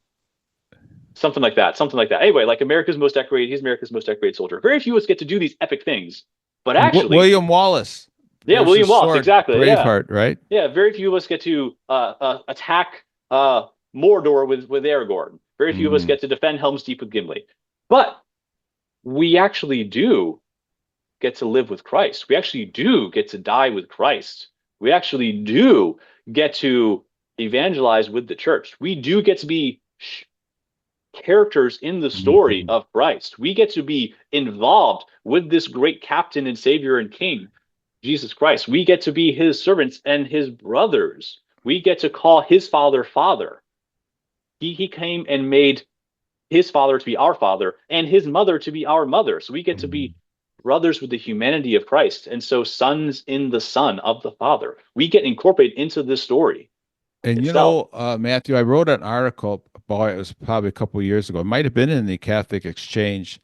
something like that, something like that. Anyway, like he's America's most decorated soldier. Very few of us get to do these epic things, but And actually, William Wallace yeah, versus William Wallace, Sword, exactly, yeah, Braveheart, right? yeah. Very few of us get to attack Mordor with Aragorn. Very few of us Mm, get to defend Helm's Deep with Gimli, but we actually do get to live with Christ. We actually do get to die with Christ. We actually do get to evangelize with the church. We do get to be characters in the story mhm, of Christ. We get to be involved with this great captain and savior and king, Jesus Christ. We get to be his servants and his brothers. We get to call his father father. He came and made his father to be our father and his mother to be our mother. So we get to mhm. be brothers with the humanity of Christ. And so sons in the son of the Father. We get incorporated into this story. And itself. Matthew, I wrote an article, boy, it was probably a couple of years ago. It might have been in the Catholic Exchange,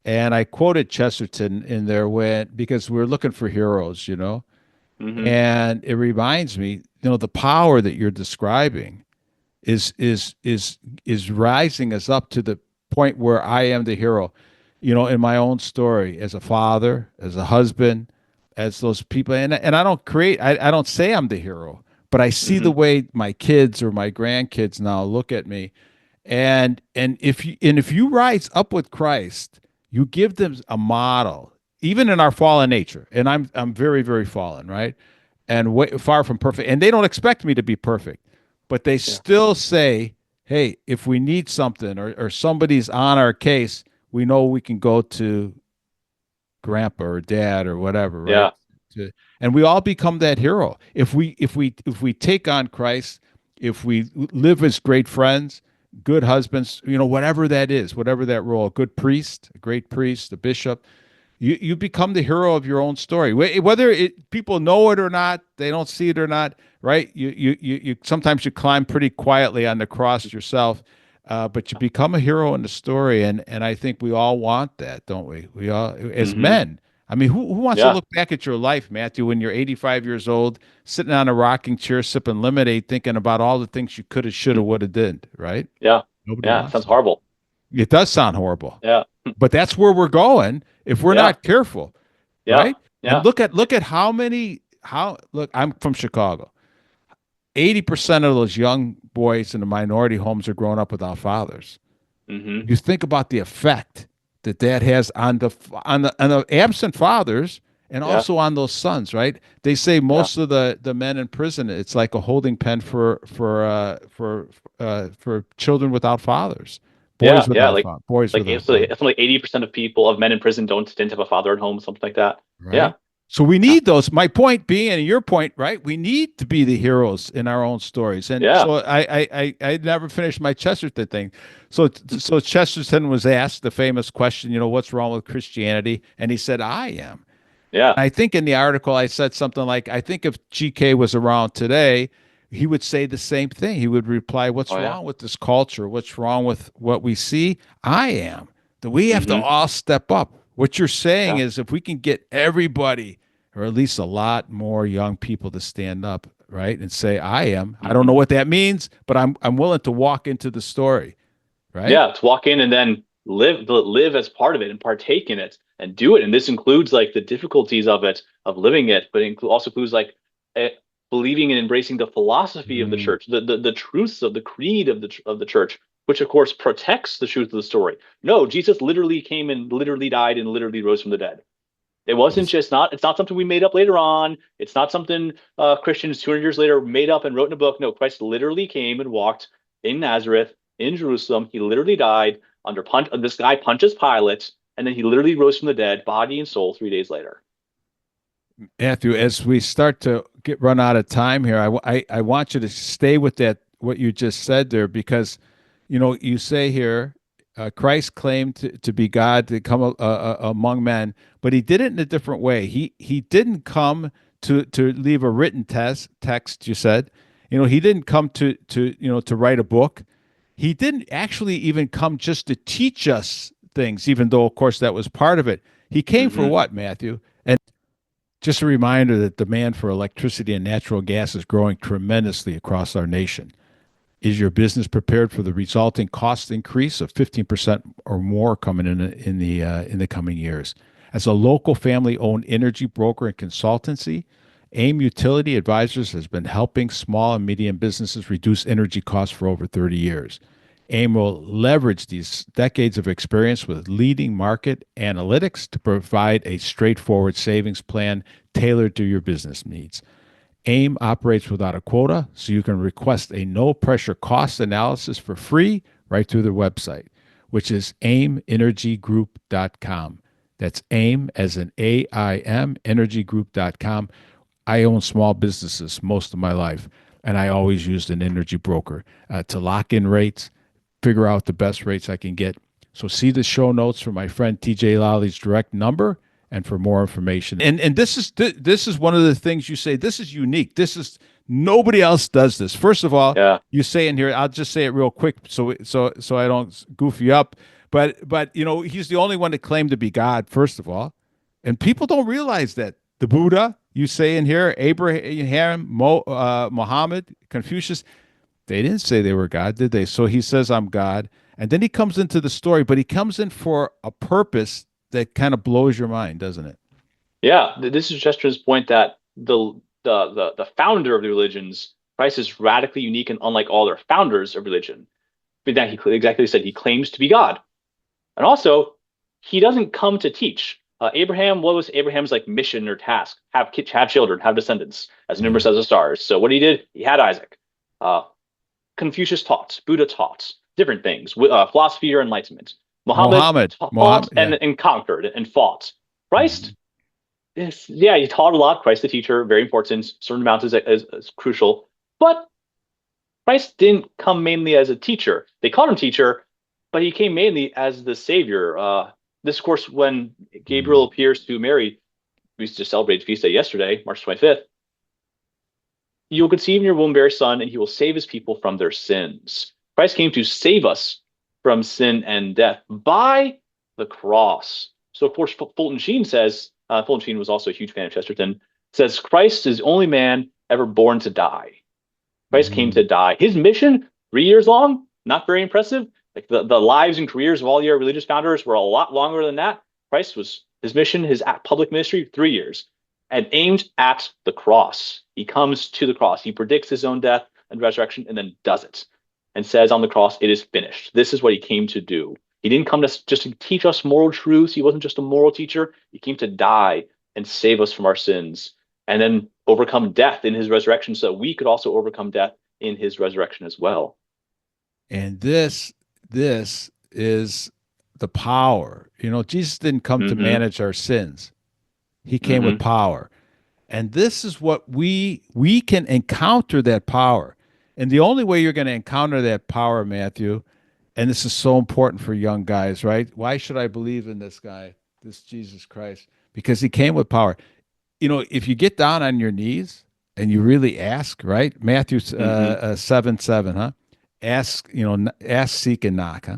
and I quoted Chesterton in there when because we're looking for heroes, Hmm. and it reminds me, the power that you're describing is rising us up to the point where I am the hero, in my own story as a father, as a husband, as those people. And I don't I don't say I'm the hero, but I see the Hmm. way my kids or my grandkids now look at me. And if you rise up with Christ, you give them a model, even in our fallen nature. And I'm very, very fallen, right? And far from perfect. And they don't expect me to be perfect, but they Yeah. still say, "Hey, if we need something or somebody's on our case, we know we can go to grandpa or dad or whatever, right?" Yeah. And we all become that hero if we take on Christ, if we live as great friends, good husbands, whatever that is, whatever that role, a good priest, a great priest, a bishop, you become the hero of your own story. Whether people know it or not, they don't see it or not, right? You sometimes you climb pretty quietly on the cross yourself, but you become a hero in the story, and I think we all want that, don't we? We all, as Hmm. men. I mean, who wants to Yeah. look back at your life, Matthew, when you're 85 years old, sitting on a rocking chair, sipping lemonade, thinking about all the things you could have, should have, would have, did, right? Yeah. Nobody Yeah. wants Sounds that. horrible. It does sound horrible, Yeah. but that's where we're going if we're Yeah. not careful, Yeah. right? And Yeah. look at how look, I'm from Chicago. 80% of those young boys in the minority homes are growing up without fathers. Hmm. You think about the effect that has on the absent fathers and Yeah. also on those sons, right? They say Yeah. most of the men in prison, it's like a holding pen for children without fathers, Yeah. Yeah. boys Like without it's like, fathers. it's like 80% of people of men in prison didn't have a father at home, something like that. Yeah. Right? So we Yeah. need those. My point being, and your point, right? We need to be the heroes in our own stories. And Yeah. so I never finished my Chesterton thing. So Chesterton was asked the famous question, what's wrong with Christianity? And he said, I am. Yeah. I think in the article I said something like, I think if GK was around today, he would say the same thing. He would reply, what's Oh yeah. wrong with this culture? What's wrong with what we see? I am. That we have to Hmm. all step up. What you're saying Yeah. is if we can get everybody, or at least a lot more young people to stand up, right, and say, I am. I don't know Hmm. what that means, but I'm willing to walk into the story, right? Yeah. To walk in and then live as part of it and partake in it and do it. And this includes like the difficulties of it, of living it, but it also includes like eh, believing and embracing the philosophy of the Mm. church, the truths of the creed of the church, which of course protects the truth of the story. No, Jesus literally came and literally died and literally rose from the dead. It wasn't Yes. just not. It's not something we made up later on. It's not something Christians 200 years later made up and wrote in a book. No, Christ literally came and walked in Nazareth, in Jerusalem. He literally died under this guy Pontius Pilate, and then he literally rose from the dead, body and soul, 3 days later. Matthew, as we start to run out of time here, I want you to stay with that what you just said there because, you say here, Christ claimed to be God to come among men, but he did it in a different way. He didn't come to leave a written text. You said, he didn't come to write a book. He didn't actually even come just to teach us things, even though of course that was part of it. He came for Hmm. what, Matthew? And just a reminder that demand for electricity and natural gas is growing tremendously across our nation. Is your business prepared for the resulting cost increase of 15% or more coming in the coming years? As a local family-owned energy broker and consultancy, AIM Utility Advisors has been helping small and medium businesses reduce energy costs for over 30 years. AIM will leverage these decades of experience with leading market analytics to provide a straightforward savings plan tailored to your business needs. AIM operates without a quota, so you can request a no pressure cost analysis for free right through their website, which is aimenergygroup.com. That's AIM as in AIM, energygroup.com. I own small businesses most of my life, and I always used an energy broker to lock in rates, figure out the best rates I can get. So see the show notes for my friend TJ Lally's direct number and for more information. And this is one of the things you say. This is unique. Nobody else does this. First of all, Yeah. you say in here, I'll just say it real quick so I don't goof you up. But he's the only one that claimed to be God, first of all. And people don't realize that. The Buddha, you say in here, Abraham, Muhammad, Confucius, they didn't say they were God, did they? So he says, I'm God. And then he comes into the story, but he comes in for a purpose that kind of blows your mind, doesn't it? Yeah. This is Chesterton's point that the founder of the religions, Christ, is radically unique and unlike all their founders of religion. But that he exactly said he claims to be God. And also, he doesn't come to teach. Abraham, what was Abraham's like mission or task? Have children, have descendants, as numerous as the stars. So what he did, he had Isaac. Uh, Confucius taught, Buddha taught different things, philosophy or enlightenment. Muhammad taught Yeah. and conquered and fought. Mhm. Christ, yeah, he taught a lot. Christ the teacher, very important. Certain amounts is crucial. But Christ didn't come mainly as a teacher. They called him teacher, but he came mainly as the savior. This, of course, when Gabriel Mhm. appears to Mary, we just celebrated feast day yesterday, March 25th. You will conceive in your womb, bear a son, and he will save his people from their sins. Christ came to save us from sin and death by the cross. So, of course, Fulton Sheen says, Fulton Sheen was also a huge fan of Chesterton, says Christ is the only man ever born to die. Christ came to Mhm. die. His mission, 3 years long, not very impressive. Like the lives and careers of all the religious founders were a lot longer than that. Christ was his mission, his public ministry, 3 years, and aimed at the cross. He comes to the cross. He predicts his own death and resurrection and then does it and says on the cross, it is finished. This is what he came to do. He didn't come to just to teach us moral truths. He wasn't just a moral teacher. He came to die and save us from our sins and then overcome death in his resurrection so that we could also overcome death in his resurrection as well. And this is the power. Jesus didn't come to Mm-hmm. manage our sins. He came with Mm-hmm. power. And this is what we can encounter that power. And the only way you're going to encounter that power, Matthew, and this is so important for young guys, right? Why should I believe in this guy, this Jesus Christ? Because he came with power. If you get down on your knees and you really ask, right? Matthew Mm-hmm. 7:7, huh? Ask, ask, seek, and knock, huh?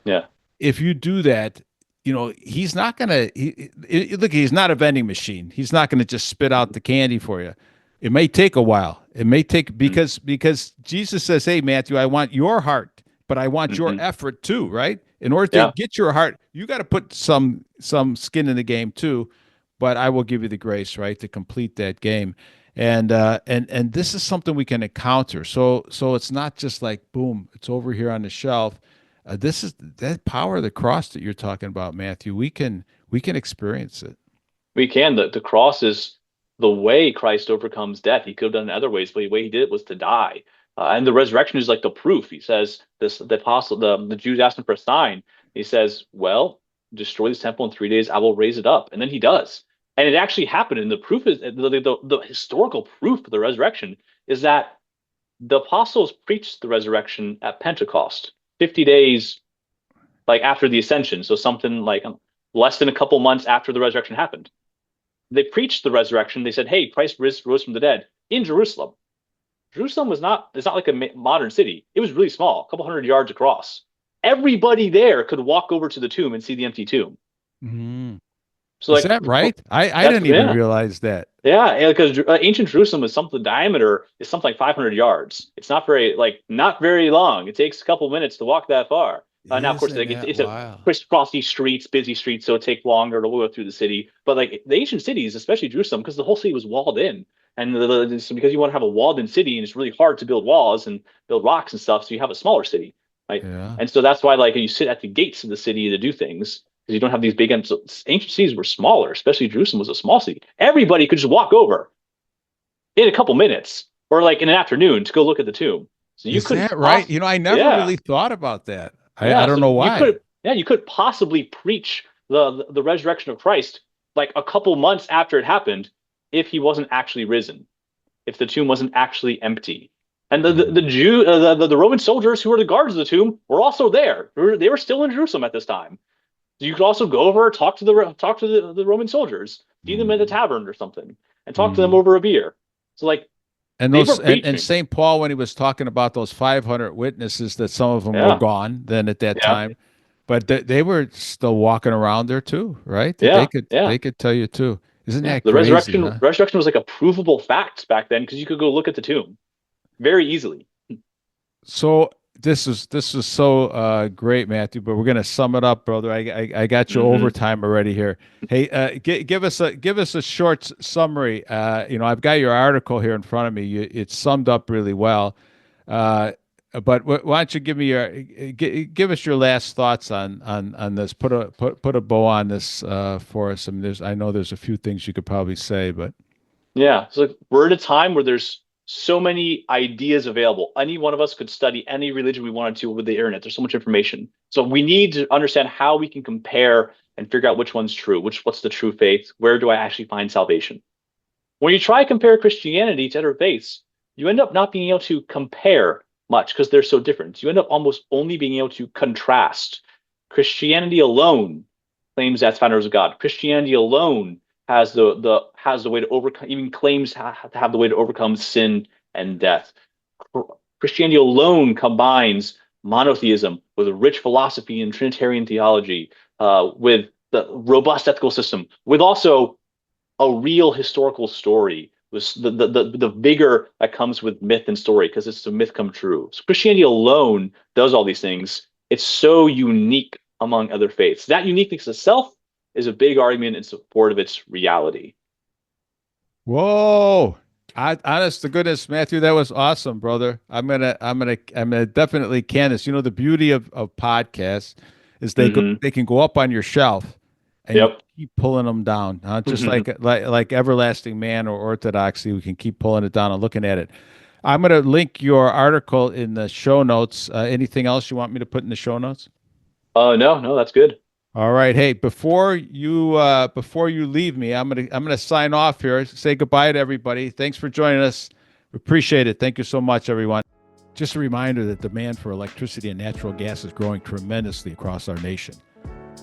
Yeah. If you do that, he's not gonna. Look, he's not a vending machine. He's not gonna just spit out the candy for you. It may take a while. It may take because Jesus says, "Hey, Matthew, I want your heart, but I want your Mm-hmm. effort too." Right? In order to Yeah. get your heart, you got to put some skin in the game too. But I will give you the grace, right, to complete that game. And this is something we can encounter. So it's not just like boom, it's over here on the shelf. This is that power of the cross that you're talking about, Matthew. We can experience it. We can. The cross is the way Christ overcomes death. He could have done it other ways, but the way he did it was to die. And the resurrection is like the proof. He says this the apostle the Jews asked him for a sign. He says, well, destroy this temple in 3 days, I will raise it up. And then he does. And it actually happened. And the proof is the historical proof of the resurrection is that the apostles preached the resurrection at Pentecost, 50 days like after the ascension. So something like less than a couple months after the resurrection happened. They preached the resurrection. They said, "Hey, Christ rose from the dead in Jerusalem." Jerusalem was not. It's not like a modern city. It was really small, a couple hundred yards across. Everybody there could walk over to the tomb and see the empty tomb. Mhm. So, Is like, that right? I that's didn't even yeah, realize that. yeah, because ancient Jerusalem is something. The diameter is something like 500 yards. It's not very long. It takes a couple minutes to walk that far. Now, of course, Isn't like that it's a wild? crisscrossy streets, busy streets, so it takes longer to go through the city. But like the ancient cities, especially Jerusalem, because the whole city was walled in, and so because you want to have a walled-in city, and it's really hard to build walls and build rocks and stuff, so you have a smaller city, right? Yeah. And so that's why like you sit at the gates of the city to do things because you don't have these big so ancient cities were smaller, especially Jerusalem was a small city. Everybody could just walk over in a couple minutes or like in an afternoon to go look at the tomb. So you Is couldn't that right? I never yeah, really thought about that. I yeah. don't So know why. you could possibly preach the resurrection of Christ like a couple months after it happened if he wasn't actually risen, if the tomb wasn't actually empty. And the Mhm. Jew the Roman soldiers who were the guards of the tomb were also there. They were still in Jerusalem at this time. So you could also go over, talk to the Roman soldiers, see them at the Mhm. tavern or something, and talk to them Mhm. over a beer. So like And They were those and preaching. St. Paul, when he was talking about those 500 witnesses, that some of them were Yeah, gone then at that yeah, time, but they were still walking around there too, right? yeah, They yeah, could tell you too. Isn't yeah. that The crazy, resurrection huh? resurrection was like a provable fact back then because you could go look at the tomb very easily. So this is so great, Matthew. But we're gonna sum it up, brother. I got you Hmm. overtime already here. Hey, give us a short summary. I've got your article here in front of me. It's summed up really well. Uh, but why don't you give me give us your last thoughts on this? Put a bow on this for us. I mean, I know there's a few things you could probably say, but Yeah, so like we're at a time where there's so many ideas available. Any one of us could study any religion we wanted to with the internet. There's so much information. So we need to understand how we can compare and figure out which one's true, what's the true faith, where do I actually find salvation? When you try to compare Christianity to other faiths, you end up not being able to compare much because they're so different. You end up almost only being able to contrast. Christianity alone claims that's founders of God. Christianity alone has the way to overcome, even claims to have the way to overcome sin and death. Christianity alone combines monotheism with a rich philosophy and Trinitarian theology, with the robust ethical system, with also a real historical story, was the vigor that comes with myth and story because it's a myth come true. So Christianity alone does all these things. It's so unique among other faiths. That uniqueness itself is a big argument in support of its reality. whoa. Honest to goodness, Matthew, that was awesome, brother. I'm gonna definitely canvas. You know, the beauty of podcasts is Mm-hmm. they can go up on your shelf and you Yep. keep pulling them down, huh? Just like Everlasting Man or Orthodoxy, we can keep pulling it down and looking at it. I'm gonna link your article in the show notes. Anything else you want me to put in the show notes? No, no, that's good. All right. Hey, before you leave me, I'm gonna sign off here. Say goodbye to everybody. Thanks for joining us. We appreciate it. Thank you so much, everyone. Just a reminder that demand for electricity and natural gas is growing tremendously across our nation.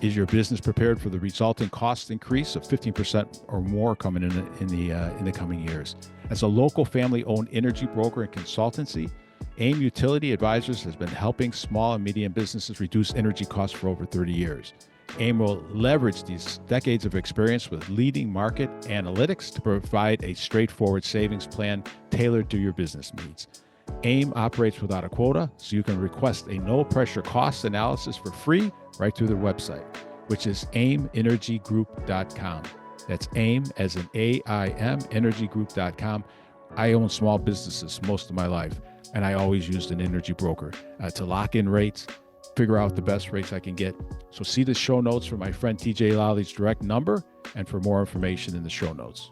Is your business prepared for the resulting cost increase of 15% or more coming in the coming years? As a local family-owned energy broker and consultancy, AIM Utility Advisors has been helping small and medium businesses reduce energy costs for over 30 years. AIM will leverage these decades of experience with leading market analytics to provide a straightforward savings plan tailored to your business needs. AIM operates without a quota, so you can request a no-pressure cost analysis for free right through their website, which is aimenergygroup.com. That's AIM as in AIM, energygroup.com. I own small businesses most of my life, and I always used an energy broker to lock in rates, figure out the best rates I can get. So see the show notes for my friend TJ Lally's direct number and for more information in the show notes.